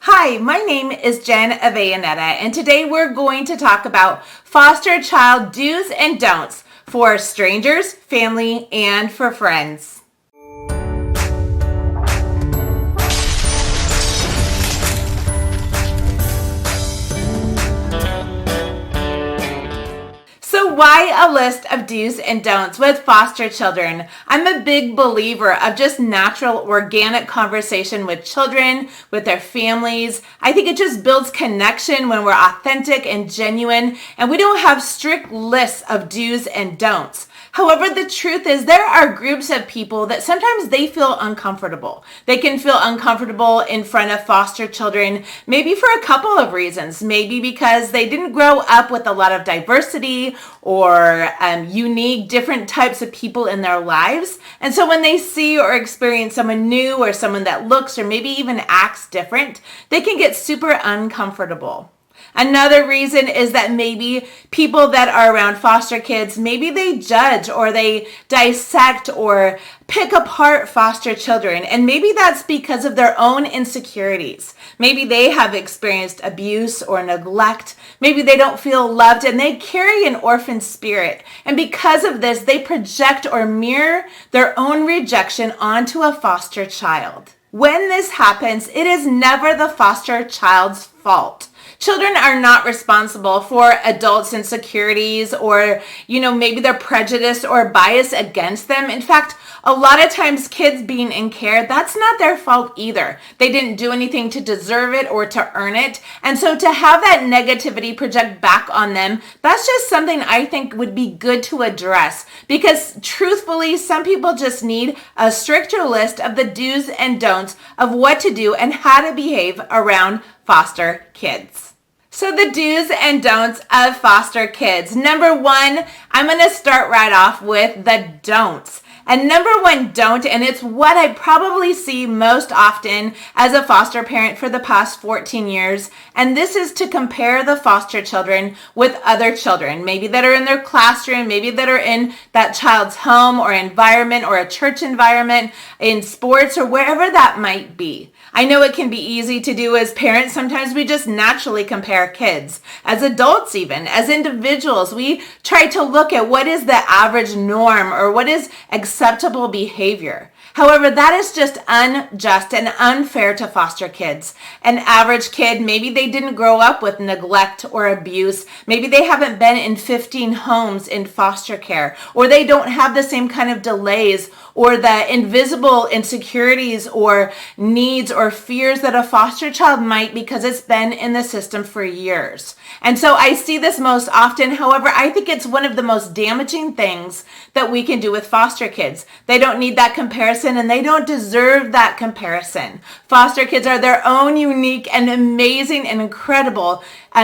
Hi, my name is Jen Avellaneda, and today we're going to talk about foster child do's and don'ts for strangers, family, and for friends. So why a list of do's and don'ts with foster children? I'm a big believer of just natural, organic conversation with children, with their families. I think it just builds connection when we're authentic and genuine, and we don't have strict lists of do's and don'ts. However, the truth is there are groups of people that sometimes they feel uncomfortable. They can feel uncomfortable in front of foster children, maybe for a couple of reasons. Maybe because they didn't grow up with a lot of diversity or unique, different types of people in their lives. And so when they see or experience someone new or someone that looks or maybe even acts different, they can get super uncomfortable. Another reason is that maybe people that are around foster kids, maybe they judge or they dissect or pick apart foster children. And maybe that's because of their own insecurities. Maybe they have experienced abuse or neglect. Maybe they don't feel loved and they carry an orphan spirit. And because of this, they project or mirror their own rejection onto a foster child. When this happens, it is never the foster child's fault. Children are not responsible for adults' insecurities or, maybe their prejudice or bias against them. In fact, a lot of times kids being in care, that's not their fault either. They didn't do anything to deserve it or to earn it. And so to have that negativity project back on them, that's just something I think would be good to address, because truthfully, some people just need a stricter list of the do's and don'ts of what to do and how to behave around foster kids. So the do's and don'ts of foster kids. Number one, I'm going to start right off with the don'ts. And number one don't, and it's what I probably see most often as a foster parent for the past 14 years, and this is to compare the foster children with other children, maybe that are in their classroom, maybe that are in that child's home or environment or a church environment, in sports or wherever that might be. I know it can be easy to do as parents. Sometimes we just naturally compare kids. As adults even, as individuals, we try to look at what is the average norm or what is acceptable behavior. However, that is just unjust and unfair to foster kids. An average kid, maybe they didn't grow up with neglect or abuse. Maybe they haven't been in 15 homes in foster care, or they don't have the same kind of delays or the invisible insecurities or needs or fears that a foster child might, because it's been in the system for years. And so I see this most often. However, I think it's one of the most damaging things that we can do with foster kids. They don't need that comparison and they don't deserve that comparison. Foster kids are their own unique and amazing and incredible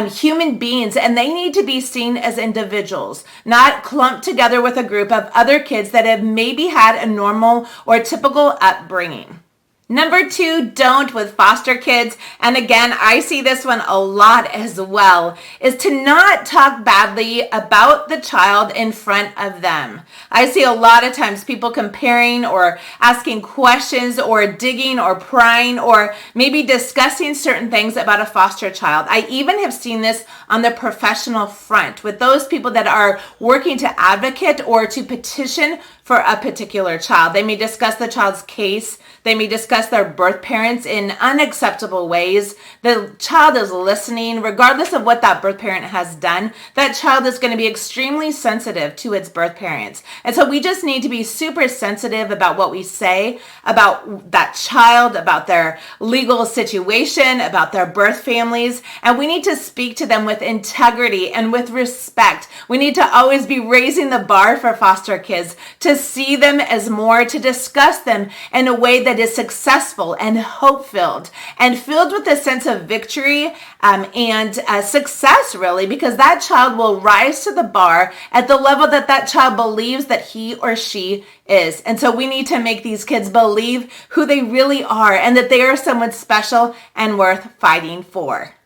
human beings, and they need to be seen as individuals, not clumped together with a group of other kids that have maybe had a normal or typical upbringing. Number two, don't with foster kids, and again, I see this one a lot as well, is to not talk badly about the child in front of them. I see a lot of times people comparing or asking questions or digging or prying or maybe discussing certain things about a foster child. I even have seen this on the professional front with those people that are working to advocate or to petition for a particular child. They may discuss the child's case. They may discuss their birth parents in unacceptable ways. The child is listening, regardless of what that birth parent has done. That child is going to be extremely sensitive to its birth parents. And so we just need to be super sensitive about what we say about that child, about their legal situation, about their birth families. And we need to speak to them with integrity and with respect. We need to always be raising the bar for foster kids, to see them as more, to discuss them in a way that is successful and hope-filled and filled with a sense of victory and success, really, because that child will rise to the bar at the level that that child believes that he or she is. And so we need to make these kids believe who they really are and that they are someone special and worth fighting for.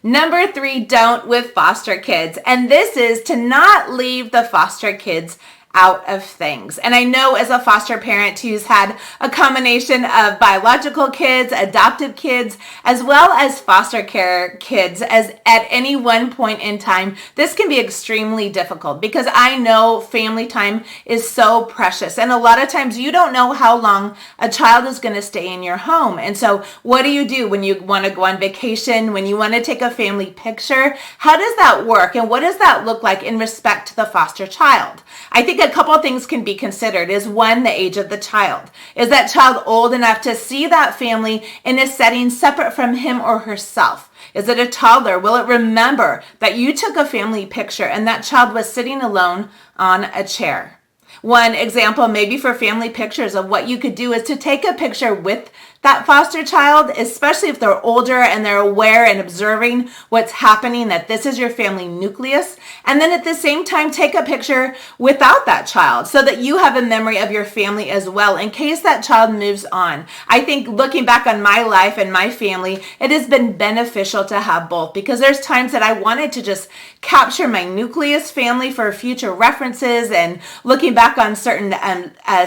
Number three, don't with foster kids. And this is to not leave the foster kids out of things. And I know as a foster parent who's had a combination of biological kids, adoptive kids, as well as foster care kids, as at any one point in time, this can be extremely difficult because I know family time is so precious. And a lot of times you don't know how long a child is going to stay in your home. And so what do you do when you want to go on vacation, when you want to take a family picture? How does that work? And what does that look like in respect to the foster child? I think a couple of things can be considered. Is one, the age of the child. Is that child old enough to see that family in a setting separate from him or herself? Is it a toddler? Will it remember that you took a family picture and that child was sitting alone on a chair? One example maybe for family pictures of what you could do is to take a picture with that foster child, especially if they're older and they're aware and observing what's happening, that this is your family nucleus. And then at the same time, take a picture without that child so that you have a memory of your family as well in case that child moves on. I think looking back on my life and my family, it has been beneficial to have both because there's times that I wanted to just capture my nucleus family for future references and looking back on certain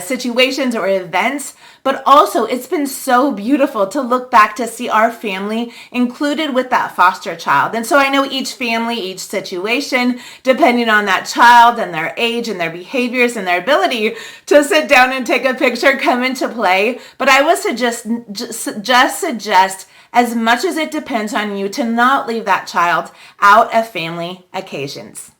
situations or events. But also, it's been so beautiful to look back to see our family included with that foster child. And so I know each family, each situation, depending on that child and their age and their behaviors and their ability to sit down and take a picture, come into play. But I would suggest, as much as it depends on you, to not leave that child out of family occasions.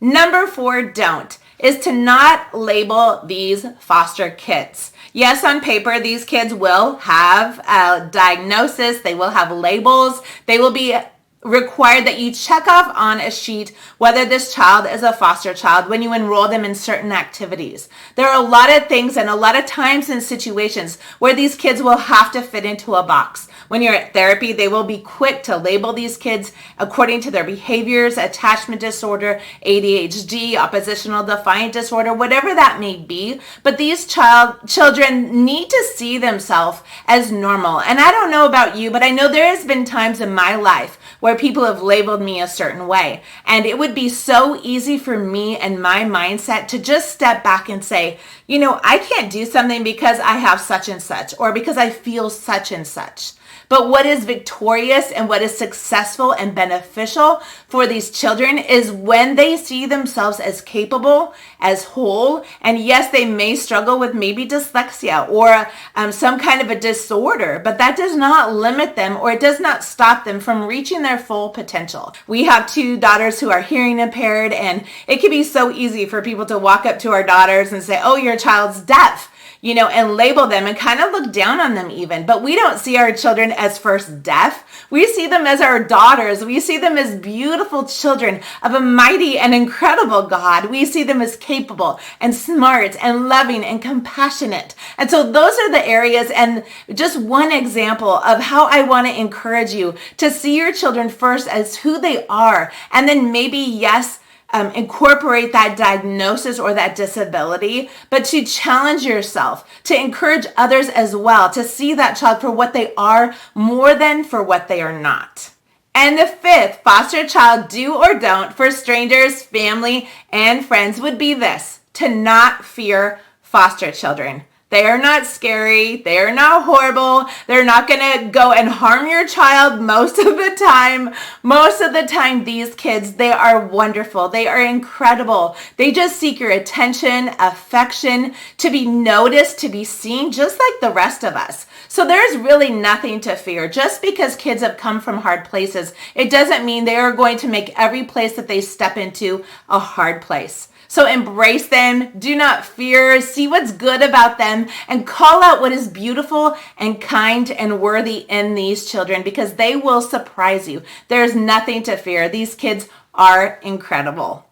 Number 4, don't, is to not label these foster kids. Yes, on paper, these kids will have a diagnosis. They will have labels. They will be required that you check off on a sheet whether this child is a foster child when you enroll them in certain activities. There are a lot of things and a lot of times and situations where these kids will have to fit into a box. When you're at therapy, they will be quick to label these kids according to their behaviors, attachment disorder, ADHD, oppositional defiant disorder, whatever that may be. But these children need to see themselves as normal. And I don't know about you, but I know there has been times in my life where people have labeled me a certain way. And it would be so easy for me and my mindset to just step back and say, you know, I can't do something because I have such and such or because I feel such and such. But what is victorious and what is successful and beneficial for these children is when they see themselves as capable, as whole, and yes, they may struggle with maybe dyslexia or some kind of a disorder, but that does not limit them or it does not stop them from reaching their full potential. We have 2 daughters who are hearing impaired, and it can be so easy for people to walk up to our daughters and say, oh, your child's deaf. You know, and label them and kind of look down on them even. But we don't see our children as first deaf. We see them as our daughters. We see them as beautiful children of a mighty and incredible God. We see them as capable and smart and loving and compassionate. And so those are the areas and just one example of how I want to encourage you to see your children first as who they are. And then maybe, yes, incorporate that diagnosis or that disability, but to challenge yourself, to encourage others as well, to see that child for what they are more than for what they are not. And the 5th foster child do or don't for strangers, family, and friends would be this: to not fear foster children. They are not scary. They are not horrible. They're not going to go and harm your child most of the time. Most of the time, these kids, they are wonderful. They are incredible. They just seek your attention, affection, to be noticed, to be seen, just like the rest of us. So there's really nothing to fear. Just because kids have come from hard places, it doesn't mean they are going to make every place that they step into a hard place. So embrace them, do not fear, see what's good about them, and call out what is beautiful and kind and worthy in these children because they will surprise you. There's nothing to fear. These kids are incredible.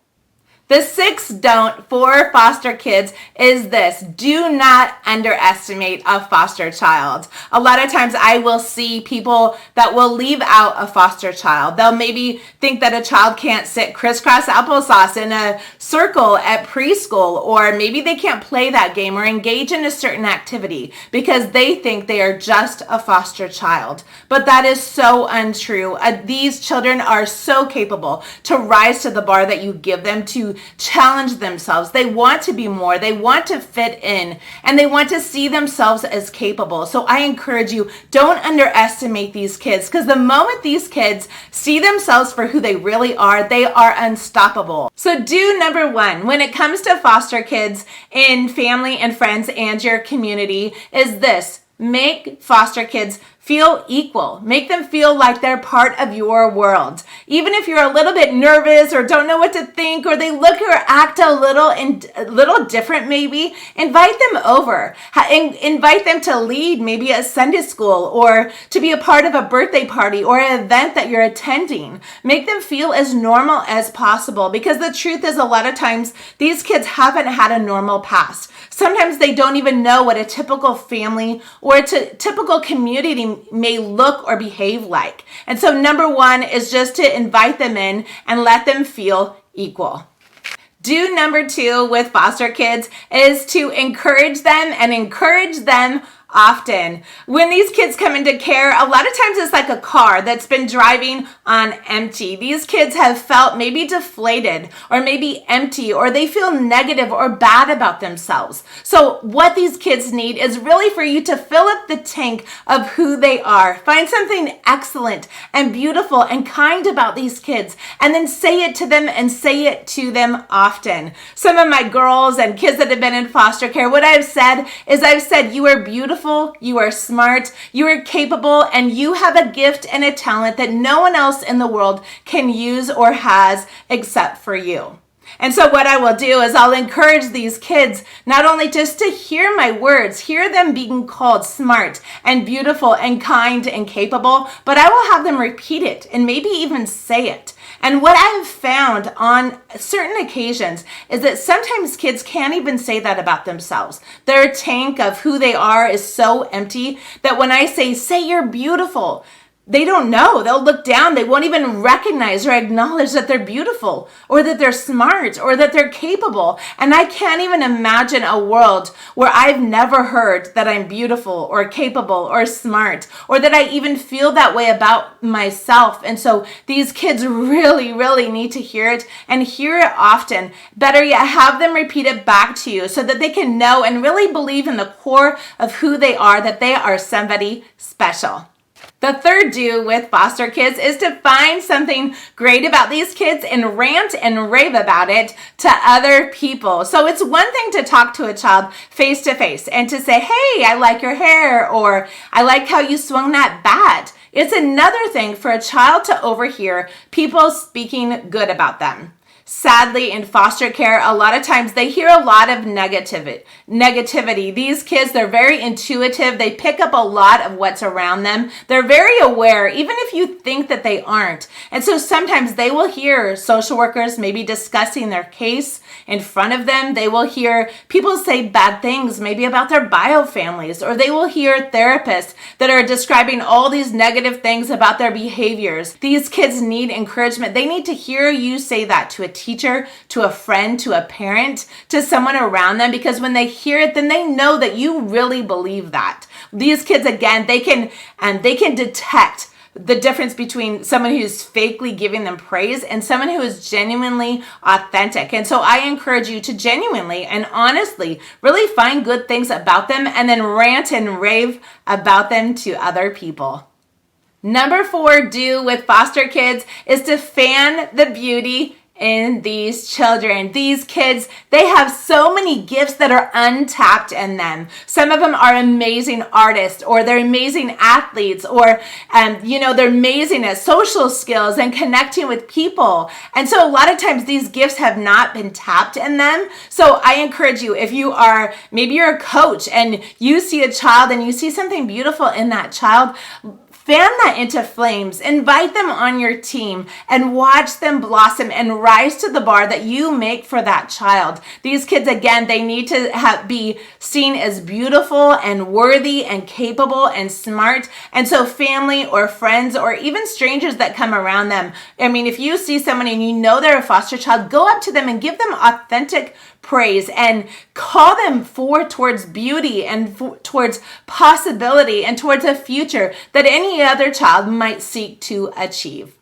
The 6th don't for foster kids is this: do not underestimate a foster child. A lot of times I will see people that will leave out a foster child. They'll maybe think that a child can't sit crisscross applesauce in a circle at preschool, or maybe they can't play that game or engage in a certain activity because they think they are just a foster child. But that is so untrue. These children are so capable to rise to the bar that you give them, to challenge themselves. They want to be more. They want to fit in, and they want to see themselves as capable. So I encourage you, don't underestimate these kids, because the moment these kids see themselves for who they really are, they are unstoppable. So do number one when it comes to foster kids in family and friends and your community is this: make foster kids feel equal. Make them feel like they're part of your world. Even if you're a little bit nervous or don't know what to think, or they look or act a little different maybe, invite them over. Invite them to lead maybe a Sunday school, or to be a part of a birthday party or an event that you're attending. Make them feel as normal as possible, because the truth is, a lot of times these kids haven't had a normal past. Sometimes they don't even know what a typical family or a typical community may look or behave like. And so number one is just to invite them in and let them feel equal. Do number two with foster kids is to encourage them, and encourage them often. When these kids come into care, a lot of times it's like a car that's been driving on empty. These kids have felt maybe deflated or maybe empty, or they feel negative or bad about themselves. So what these kids need is really for you to fill up the tank of who they are. Find something excellent and beautiful and kind about these kids, and then say it to them, and say it to them often. Some of my girls and kids that have been in foster care, what I've said is, you are beautiful, you are smart, you are capable, and you have a gift and a talent that no one else in the world can use or has except for you. And so what I will do is I'll encourage these kids not only just to hear my words, hear them being called smart and beautiful and kind and capable, but I will have them repeat it and maybe even say it. And what I have found on certain occasions is that sometimes kids can't even say that about themselves. Their tank of who they are is so empty that when I say you're beautiful, they don't know. They'll look down. They won't even recognize or acknowledge that they're beautiful, or that they're smart, or that they're capable. And I can't even imagine a world where I've never heard that I'm beautiful or capable or smart, or that I even feel that way about myself. And so these kids really, really need to hear it, and hear it often. Better yet, have them repeat it back to you so that they can know and really believe in the core of who they are, that they are somebody special. The third do with foster kids is to find something great about these kids and rant and rave about it to other people. So it's one thing to talk to a child face to face and to say, hey, I like your hair, or I like how you swung that bat. It's another thing for a child to overhear people speaking good about them. Sadly, in foster care, a lot of times they hear a lot of negativity. These kids, they're very intuitive. They pick up a lot of what's around them. They're very aware, even if you think that they aren't. And so sometimes they will hear social workers maybe discussing their case in front of them. They will hear people say bad things, maybe about their bio families, or they will hear therapists that are describing all these negative things about their behaviors. These kids need encouragement. They need to hear you say that to a teacher, to a friend, to a parent, to someone around them, because when they hear it, then they know that you really believe that. These kids, again, they can detect the difference between someone who's fakely giving them praise and someone who is genuinely authentic. And so I encourage you to genuinely and honestly really find good things about them, and then rant and rave about them to other people. Number 4 do with foster kids is to fan the beauty in these children. These kids, they have so many gifts that are untapped in them. Some of them are amazing artists, or they're amazing athletes, or they're amazing at social skills and connecting with people. And so a lot of times these gifts have not been tapped in them. So I encourage you, if you are, maybe you're a coach and you see a child and you see something beautiful in that child, fan that into flames. Invite them on your team and watch them blossom and rise to the bar that you make for that child. These kids, again, they need to be seen as beautiful and worthy and capable and smart. And so family or friends or even strangers that come around them, I mean, if you see someone and you know they're a foster child, go up to them and give them authentic praise and call them forward towards beauty and towards possibility and towards a future that any other child might seek to achieve.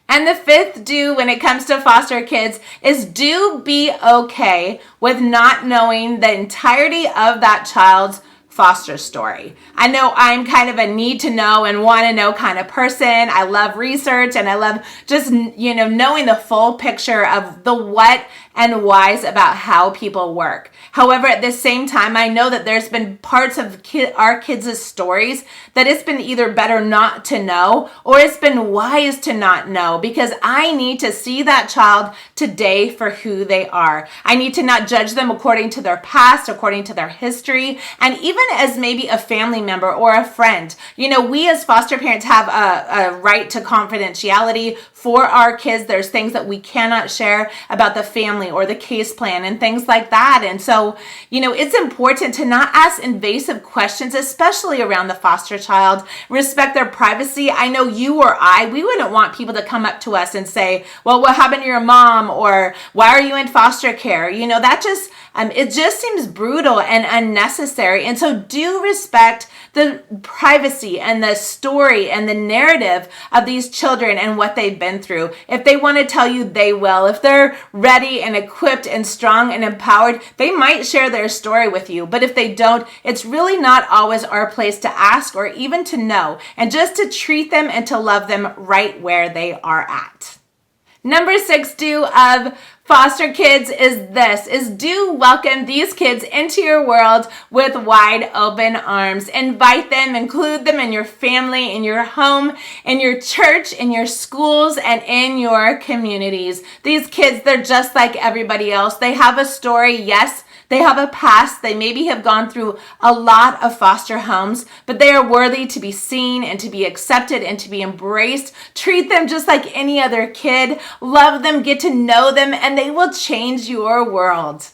And the fifth do when it comes to foster kids is do be okay with not knowing the entirety of that child's foster story. I know I'm kind of a need to know and want to know kind of person. I love research and I love just, knowing the full picture of the what and whys about how people work. However, at the same time, I know that there's been parts of our kids' stories that it's been either better not to know or it's been wise to not know, because I need to see that child today for who they are. I need to not judge them according to their past, according to their history, and even as maybe a family member or a friend. We as foster parents have a right to confidentiality for our kids. There's things that we cannot share about the family or the case plan and things like that. And so, it's important to not ask invasive questions, especially around the foster child. Respect their privacy. I know you or we wouldn't want people to come up to us and say, well, what happened to your mom? Or why are you in foster care? That just, it just seems brutal and unnecessary. And so do respect the privacy and the story and the narrative of these children and what they've been through. If they want to tell you, they will. If they're ready and equipped and strong and empowered, they might share their story with you. But if they don't, it's really not always our place to ask or even to know, and just to treat them and to love them right where they are at. Number 6 do of foster kids is do welcome these kids into your world with wide open arms. Invite them, include them in your family, in your home, in your church, in your schools, and in your communities. These kids, they're just like everybody else. They have a story, yes. They have a past. They maybe have gone through a lot of foster homes, but they are worthy to be seen and to be accepted and to be embraced. Treat them just like any other kid. Love them, get to know them, and they will change your world.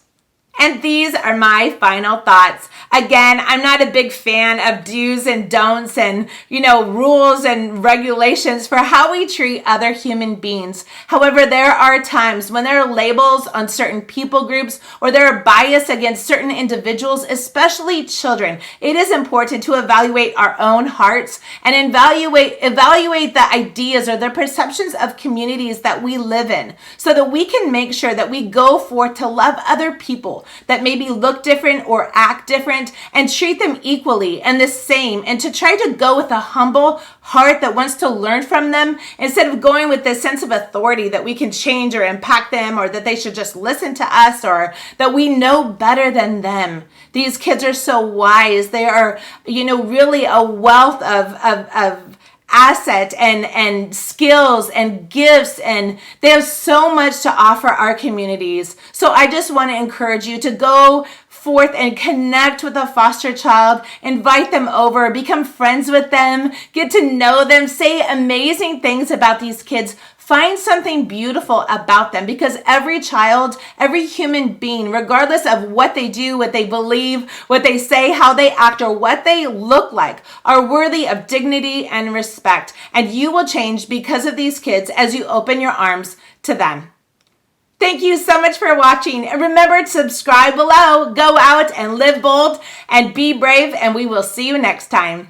And these are my final thoughts. Again, I'm not a big fan of do's and don'ts and, rules and regulations for how we treat other human beings. However, there are times when there are labels on certain people groups or there are bias against certain individuals, especially children. It is important to evaluate our own hearts and evaluate the ideas or the perceptions of communities that we live in, so that we can make sure that we go forth to love other people that maybe look different or act different, and treat them equally and the same, and to try to go with a humble heart that wants to learn from them, instead of going with this sense of authority that we can change or impact them, or that they should just listen to us, or that we know better than them. These kids are so wise. They are, really a wealth of asset and skills and gifts, and they have so much to offer our communities. So I just want to encourage you to go forth and connect with a foster child, invite them over, become friends with them, get to know them, say amazing things about these kids. Find something beautiful about them, because every child, every human being, regardless of what they do, what they believe, what they say, how they act, or what they look like, are worthy of dignity and respect. And you will change because of these kids as you open your arms to them. Thank you so much for watching. And remember to subscribe below. Go out and live bold and be brave, and we will see you next time.